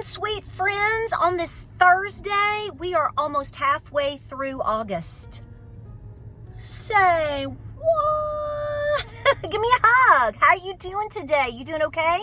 sweet friends. On this Thursday, we are almost halfway through August. Say what? Give me a hug. How are you doing today? You doing okay?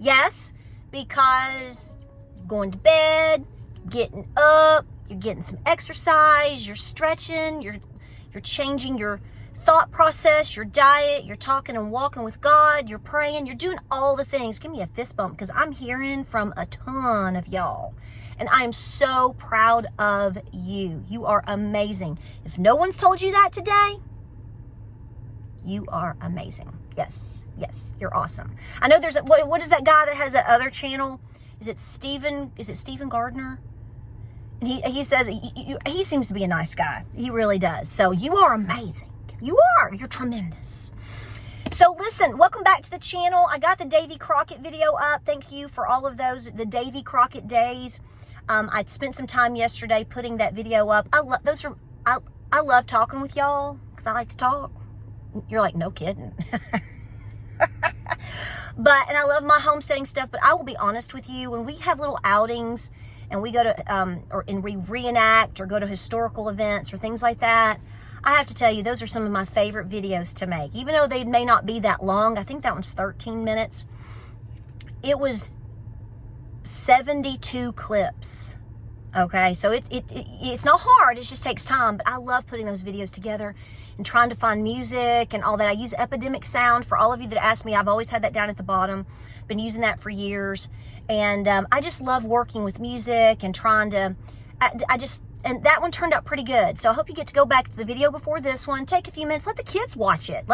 Yes, because you're going to bed, getting up, you're getting some exercise, you're stretching, you're changing your thought process, your diet, you're talking and walking with God, you're praying, you're doing all the things. Give me a fist bump because I'm hearing from a ton of y'all. And I am so proud of you. You are amazing. If no one's told you that today, you are amazing. Yes, you're awesome. I know there's what is that guy that has that other channel? Is it Stephen Gardner? And he says he seems to be a nice guy. He really does. So you are amazing. You're tremendous. So listen, welcome back to the channel. I got the Davy Crockett video up. Thank you for all of those, the Davy Crockett days. I spent some time yesterday putting that video up. I love talking with y'all because I like to talk. You're like, no kidding. And I love my homesteading stuff, but I will be honest with you, when we have little outings and we go to, and we reenact or go to historical events or things like that, I have to tell you, those are some of my favorite videos to make. Even though they may not be that long, I think that one's 13 minutes. It was 72 clips. Okay, so it's not hard, it just takes time, but I love putting those videos together and trying to find music and all that. I use Epidemic Sound. For all of you that ask me, I've always had that down at the bottom. Been using that for years. And I just love working with music and trying to, and that one turned out pretty good. So I hope you get to go back to the video before this one. Take a few minutes, let the kids watch it.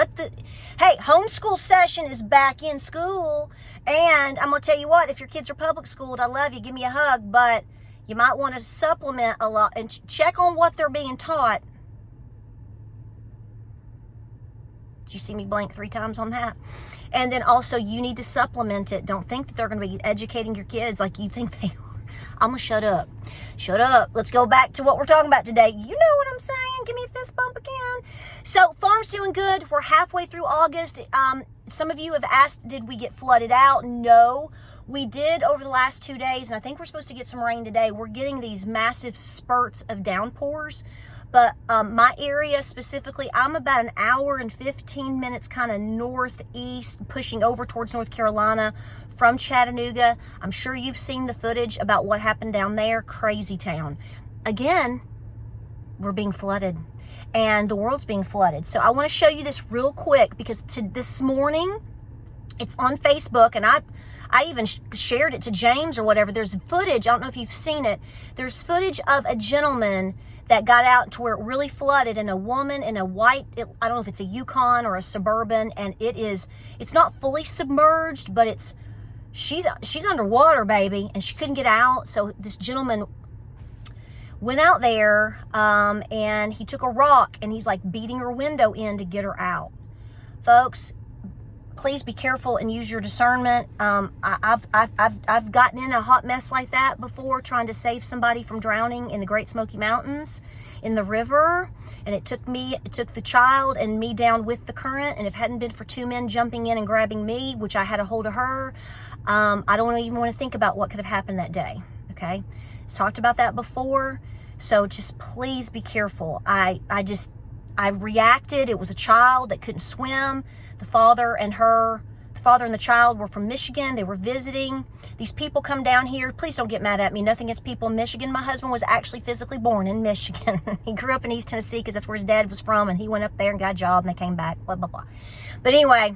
Hey, homeschool session is back in school. And I'm gonna tell you what, if your kids are public schooled, I love you, give me a hug, but you might want to supplement a lot and check on what they're being taught. Did you see me blink 3 times on that? And then also you need to supplement it. Don't think that they're going to be educating your kids like you think they are. I'm going to shut up. Shut up. Let's go back to what we're talking about today. You know what I'm saying? Give me a fist bump again. So farm's doing good. We're halfway through August. Some of you have asked, did we get flooded out? No. We did over the last 2 days, and I think we're supposed to get some rain today. We're getting these massive spurts of downpours. But my area specifically, I'm about an hour and 15 minutes kind of northeast, pushing over towards North Carolina from Chattanooga. I'm sure you've seen the footage about what happened down there. Crazy town. Again, we're being flooded and the world's being flooded. So I want to show you this real quick because this morning, it's on Facebook, and I even shared it to James or whatever. There's footage, I don't know if you've seen it. There's footage of a gentleman that got out to where it really flooded, and a woman in a white, I don't know if it's a Yukon or a Suburban, and it's not fully submerged, but she's underwater, baby, and she couldn't get out. So this gentleman went out there, and he took a rock and he's like beating her window in to get her out. Folks, please be careful and use your discernment. I've gotten in a hot mess like that before, trying to save somebody from drowning in the Great Smoky Mountains in the river. And it took the child and me down with the current. And if it hadn't been for 2 men jumping in and grabbing me, which I had a hold of her, I don't even want to think about what could have happened that day. Okay. Talked about that before. So just please be careful. I reacted. It was a child that couldn't swim. The father and the child were from Michigan. They were visiting. These people come down here. Please don't get mad at me. Nothing against people in Michigan. My husband was actually physically born in Michigan. He grew up in East Tennessee because that's where his dad was from, and he went up there and got a job, and they came back, blah, blah, blah. But anyway,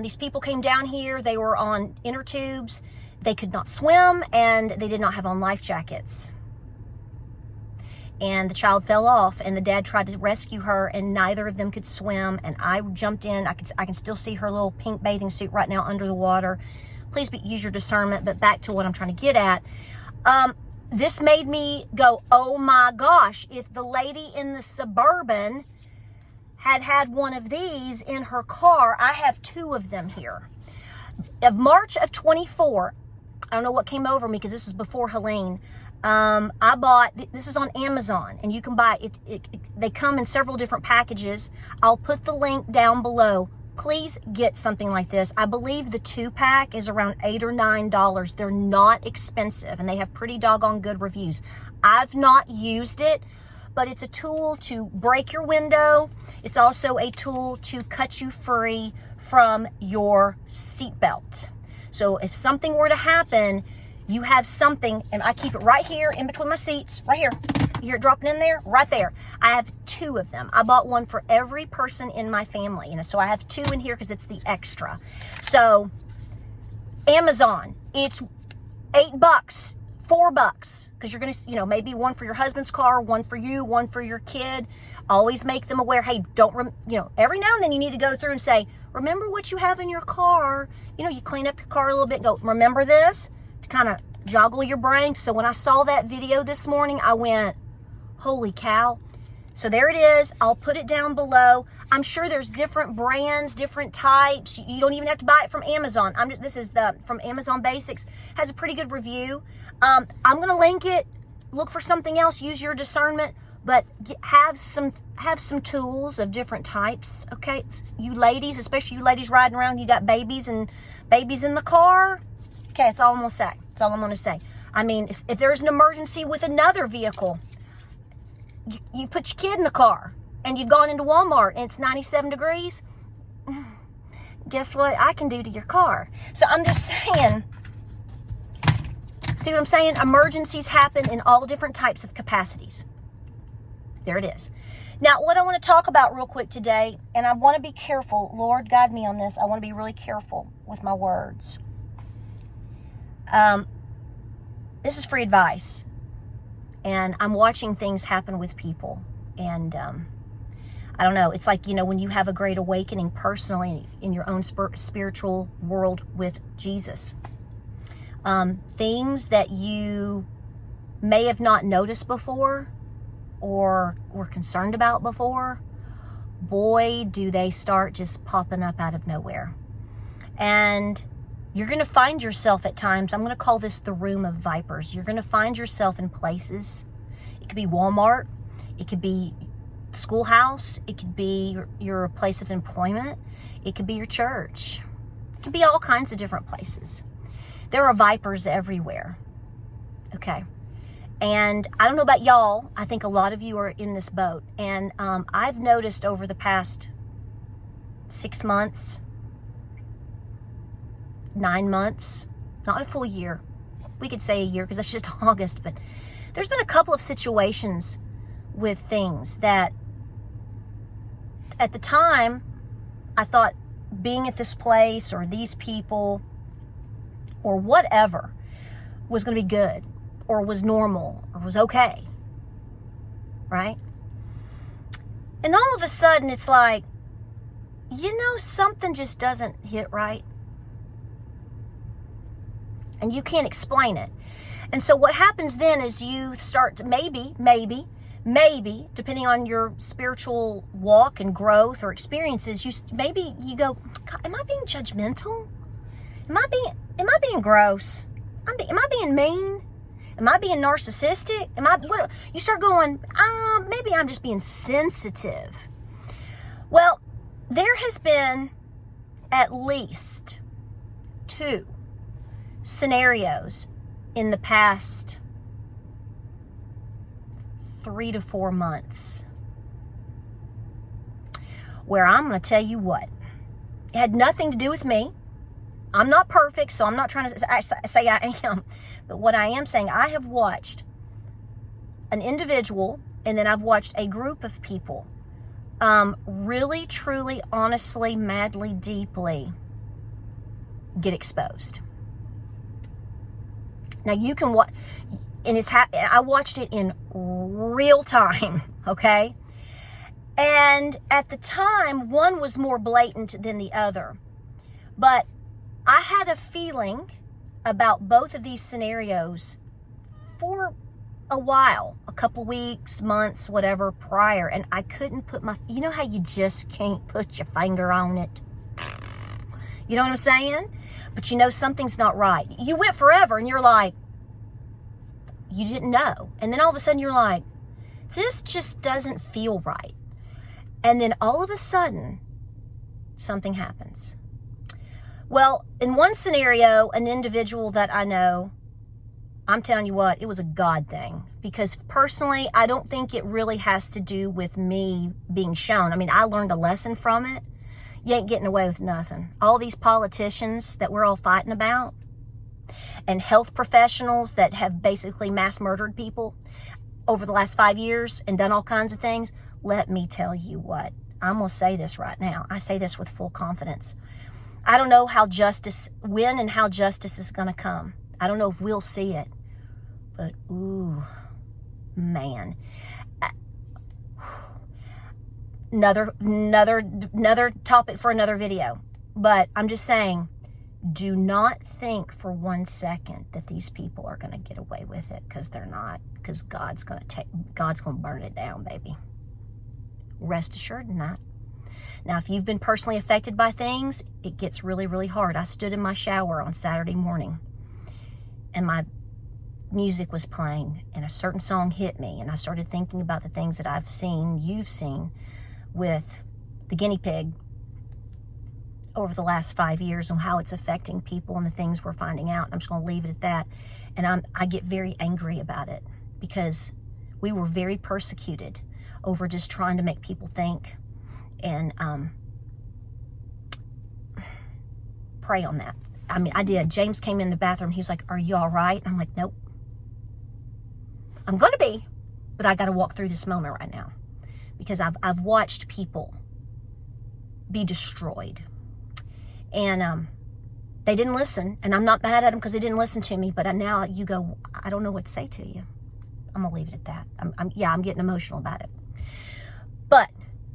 these people came down here. They were on inner tubes. They could not swim, and they did not have on life jackets. And the child fell off, and the dad tried to rescue her, and neither of them could swim. And I jumped in. I can still see her little pink bathing suit right now under the water. Please use your discernment. But back to what I'm trying to get at. This made me go, oh my gosh, if the lady in the Suburban had one of these in her car. I have 2 of them here. Of March of 24, I don't know what came over me because this was before Helene. I bought, this is on Amazon, and you can buy it. They come in several different packages. I'll put the link down below. please get something like this. I believe the 2-pack is around $8 or $9. They're not expensive, and they have pretty doggone good reviews. I've not used it, but it's a tool to break your window. It's also a tool to cut you free from your seatbelt. So if something were to happen, you have something, and I keep it right here in between my seats, right here. You hear it dropping in there? Right there. I have 2 of them. I bought one for every person in my family. So I have 2 in here because it's the extra. So Amazon, it's $8, $4, because you're going to, maybe one for your husband's car, one for you, one for your kid. Always make them aware. Hey, every now and then you need to go through and say, remember what you have in your car. You clean up your car a little bit. Go, remember this, to kind of joggle your brain. So when I saw that video this morning, I went, holy cow. So there it is. I'll put it down below. I'm sure there's different brands, different types. You don't even have to buy it from Amazon. This is from Amazon Basics. Has a pretty good review. I'm going to link it. Look for something else. Use your discernment, but have some tools of different types. Okay, you ladies, especially you ladies riding around, you got babies in the car. Okay, that's all I'm going to say. That's all I'm going to say. I mean, if there's an emergency with another vehicle, you put your kid in the car and you've gone into Walmart and it's 97 degrees, guess what I can do to your car? So I'm just saying, see what I'm saying? Emergencies happen in all different types of capacities. There it is. Now, what I want to talk about real quick today, and I want to be careful, Lord, guide me on this. I want to be really careful with my words. This is free advice. And I'm watching things happen with people. And I don't know. It's like, when you have a great awakening personally in your own spiritual world with Jesus. Things that you may have not noticed before or were concerned about before, boy, do they start just popping up out of nowhere. And you're going to find yourself at times, I'm going to call this the room of vipers. You're going to find yourself in places. It could be Walmart. It could be schoolhouse. It could be your place of employment. It could be your church. It could be all kinds of different places. There are vipers everywhere. Okay. And I don't know about y'all. I think a lot of you are in this boat. And I've noticed over the past 6 months, 9 months, not a full year. We could say a year because that's just August, but there's been a couple of situations with things that at the time I thought being at this place or these people or whatever was going to be good or was normal or was okay, right? And all of a sudden it's like, something just doesn't hit right. And you can't explain it. And so what happens then is you start to maybe, depending on your spiritual walk and growth or experiences, you go, God, am I being judgmental? Am I being gross? Am I being mean? Am I being narcissistic? You start going, maybe I'm just being sensitive. Well, there has been at least 2 scenarios in the past 3 to 4 months where I'm going to tell you what, it had nothing to do with me. I'm not perfect, so I'm not trying to say I am, but what I am saying, I have watched an individual and then I've watched a group of people really, truly, honestly, madly, deeply get exposed. Now you can watch, and I watched it in real time, okay? And at the time, one was more blatant than the other. But I had a feeling about both of these scenarios for a while, a couple weeks, months, whatever, prior, and I couldn't put you know how you just can't put your finger on it? You know what I'm saying? But something's not right. You went forever and you're like, you didn't know. And then all of a sudden you're like, this just doesn't feel right. And then all of a sudden, something happens. Well, in one scenario, an individual that I know, I'm telling you what, it was a God thing. Because personally, I don't think it really has to do with me being shown. I mean, I learned a lesson from it. You ain't getting away with nothing. All these politicians that we're all fighting about, and health professionals that have basically mass murdered people over the last 5 years and done all kinds of things, let me tell you what, I'm going to say this right now. I say this with full confidence. I don't know when and how justice is going to come. I don't know if we'll see it. But, ooh, man. Another topic for another video. But I'm just saying, do not think for 1 second that these people are going to get away with it, because they're not. Because God's going to burn it down, baby. Rest assured in that. Now, if you've been personally affected by things, it gets really, really hard. I stood in my shower on Saturday morning, and my music was playing, and a certain song hit me, and I started thinking about the things that I've seen, you've seen, with the guinea pig over the last 5 years, and how it's affecting people and the things we're finding out. I'm just going to leave it at that. And I get very angry about it, because we were very persecuted over just trying to make people think and pray on that. I mean, I did. James came in the bathroom. He was like, "Are you all right?" I'm like, "Nope. I'm going to be, but I got to walk through this moment right now, because I've watched people be destroyed, and they didn't listen, and I'm not mad at them because they didn't listen to me. But now you go, I don't know what to say to you. I'm gonna leave it at that. I'm getting emotional about it. But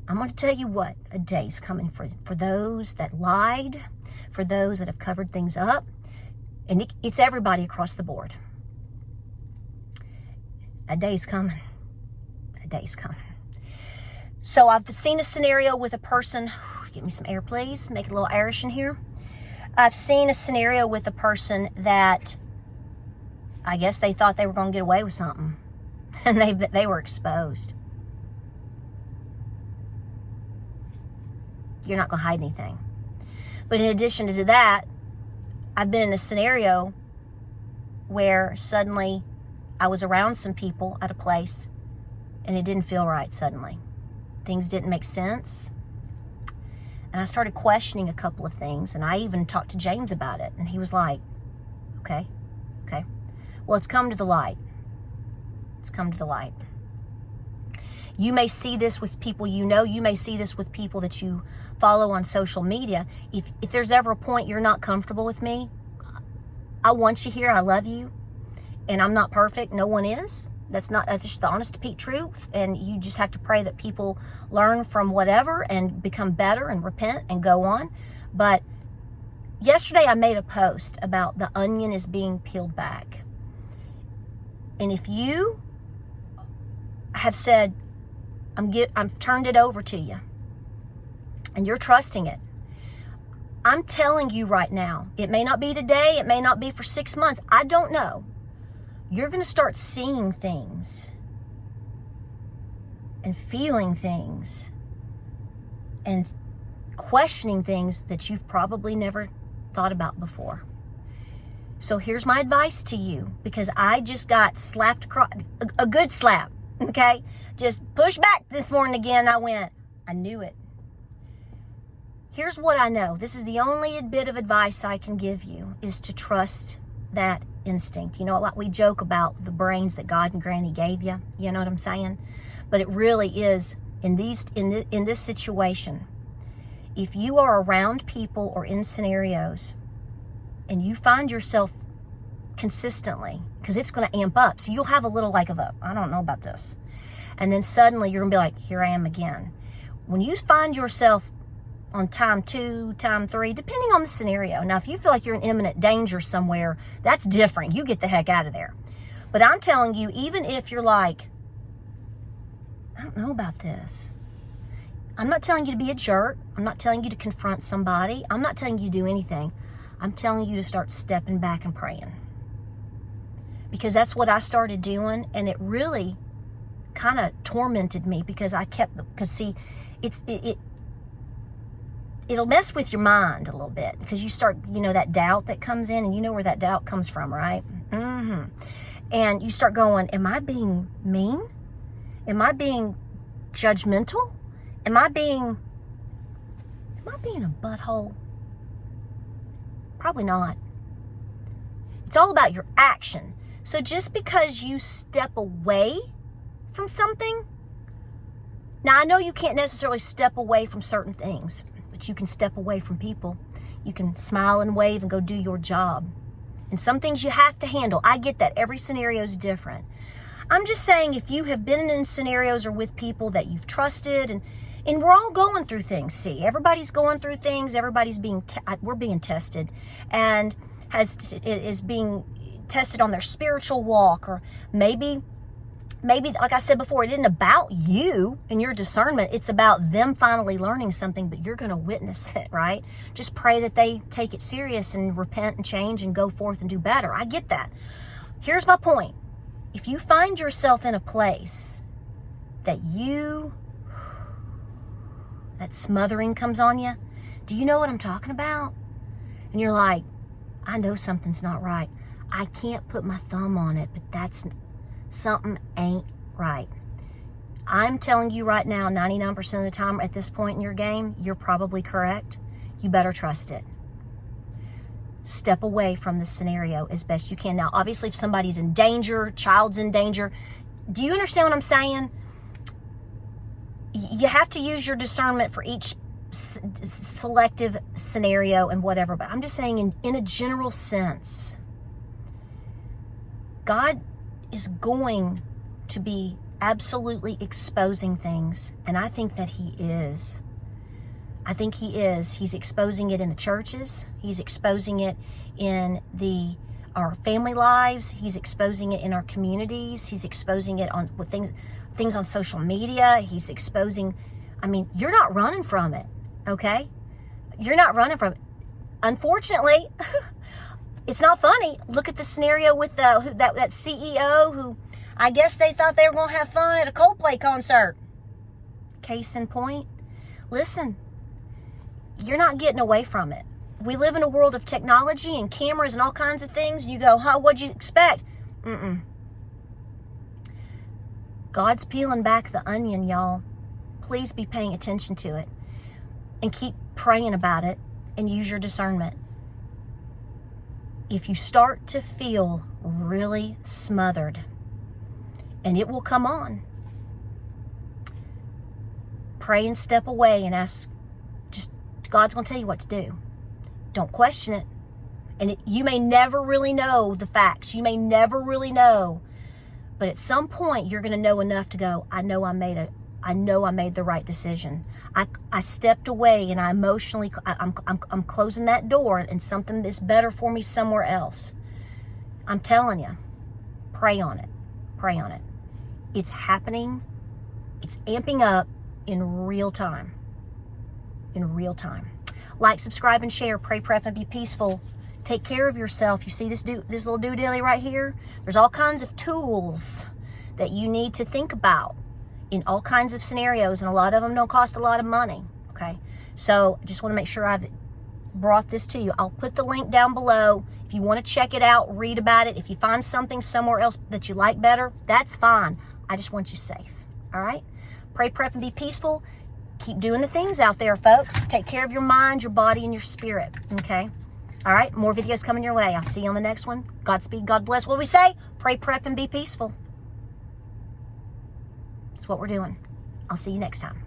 I'm going to tell you what, a day's coming for those that lied, for those that have covered things up, and it's everybody across the board. A day's coming. A day's coming. So I've seen a scenario with a person, give me some air please, make it a little airish in here. I've seen a scenario with a person that I guess they thought they were going to get away with something, and they were exposed. You're not going to hide anything. But in addition to that, I've been in a scenario where suddenly I was around some people at a place, and it didn't feel right suddenly. Things didn't make sense. And I started questioning a couple of things, and I even talked to James about it, and he was like, okay. Well, it's come to the light. It's come to the light. You may see this with people you know. You may see this with people that you follow on social media. If there's ever a point you're not comfortable with me, I want you here. I love you. And I'm not perfect. No one is. That's just the honest to Pete truth. And you just have to pray that people learn from whatever and become better and repent and go on. But yesterday I made a post about the onion is being peeled back. And if you have said, I've turned it over to you, and you're trusting it, I'm telling you right now, it may not be today, it may not be for 6 months, I don't know. You're going to start seeing things and feeling things and questioning things that you've probably never thought about before. So here's my advice to you, because I just got slapped across, a good slap, okay? Just push back this morning again. I knew it. Here's what I know. This is the only bit of advice I can give you, is to trust that instinct. You know what we joke about, the brains that God and Granny gave you. You know what I'm saying? But it really is in this situation. If you are around people or in scenarios, and you find yourself consistently, because it's going to amp up, so you'll have a little like I don't know about this, and then suddenly you're going to be like, here I am again. When you find yourself on time 2, time 3, depending on the scenario. Now, if you feel like you're in imminent danger somewhere, that's different. You get the heck out of there. But I'm telling you, even if you're like, I don't know about this. I'm not telling you to be a jerk. I'm not telling you to confront somebody. I'm not telling you to do anything. I'm telling you to start stepping back and praying. Because that's what I started doing, and it really kind of tormented me, because see, it'll mess with your mind a little bit, because you start, that doubt that comes in, and you know where that doubt comes from, right? And you start going, am I being mean? Am I being judgmental? Am I being a butthole? Probably not. It's all about your action. So just because you step away from something, now I know you can't necessarily step away from certain things, but you can step away from people. You can smile and wave and go do your job. And some things you have to handle. I get that. Every scenario is different. I'm just saying, if you have been in scenarios or with people that you've trusted, and we're all going through things. See, everybody's going through things. Everybody's we're being tested, and is being tested on their spiritual walk, or maybe, like I said before, it isn't about you and your discernment. It's about them finally learning something, but you're going to witness it, right? Just pray that they take it serious and repent and change and go forth and do better. I get that. Here's my point. If you find yourself in a place that that smothering comes on you, do you know what I'm talking about? And you're like, I know something's not right. I can't put my thumb on it, but something ain't right. I'm telling you right now, 99% of the time at this point in your game, you're probably correct. You better trust it. Step away from the scenario as best you can. Now, obviously, if somebody's in danger, child's in danger, do you understand what I'm saying? You have to use your discernment for each selective scenario and whatever, but I'm just saying in a general sense, God is going to be absolutely exposing things, and I think that He is. I think He is. He's exposing it in the churches. He's exposing it in our family lives. He's exposing it in our communities. He's exposing it with things on social media. He's exposing. I mean, you're not running from it, okay? You're not running from it. Unfortunately, it's not funny. Look at the scenario with that CEO who, I guess they thought they were going to have fun at a Coldplay concert. Case in point. Listen, you're not getting away from it. We live in a world of technology and cameras and all kinds of things. And you go, what'd you expect? God's peeling back the onion, y'all. Please be paying attention to it. And keep praying about it and use your discernment. If you start to feel really smothered, and it will come on, pray and step away and ask. God's going to tell you what to do. Don't question it. And you may never really know the facts. You may never really know. But at some point, you're going to know enough to go, I know I made the right decision. I stepped away, and I'm closing that door, and something is better for me somewhere else. I'm telling you, pray on it. Pray on it. It's happening. It's amping up in real time. Like, subscribe, and share. Pray, prep, and be peaceful. Take care of yourself. You see this little doodly right here? There's all kinds of tools that you need to think about in all kinds of scenarios, and a lot of them don't cost a lot of money, okay? So I just want to make sure I've brought this to you. I'll put the link down below. If you want to check it out, read about it. If you find something somewhere else that you like better, that's fine. I just want you safe, all right? Pray, prep, and be peaceful. Keep doing the things out there, folks. Take care of your mind, your body, and your spirit, okay? All right, more videos coming your way. I'll see you on the next one. Godspeed, God bless. What do we say? Pray, prep, and be peaceful. That's what we're doing. I'll see you next time.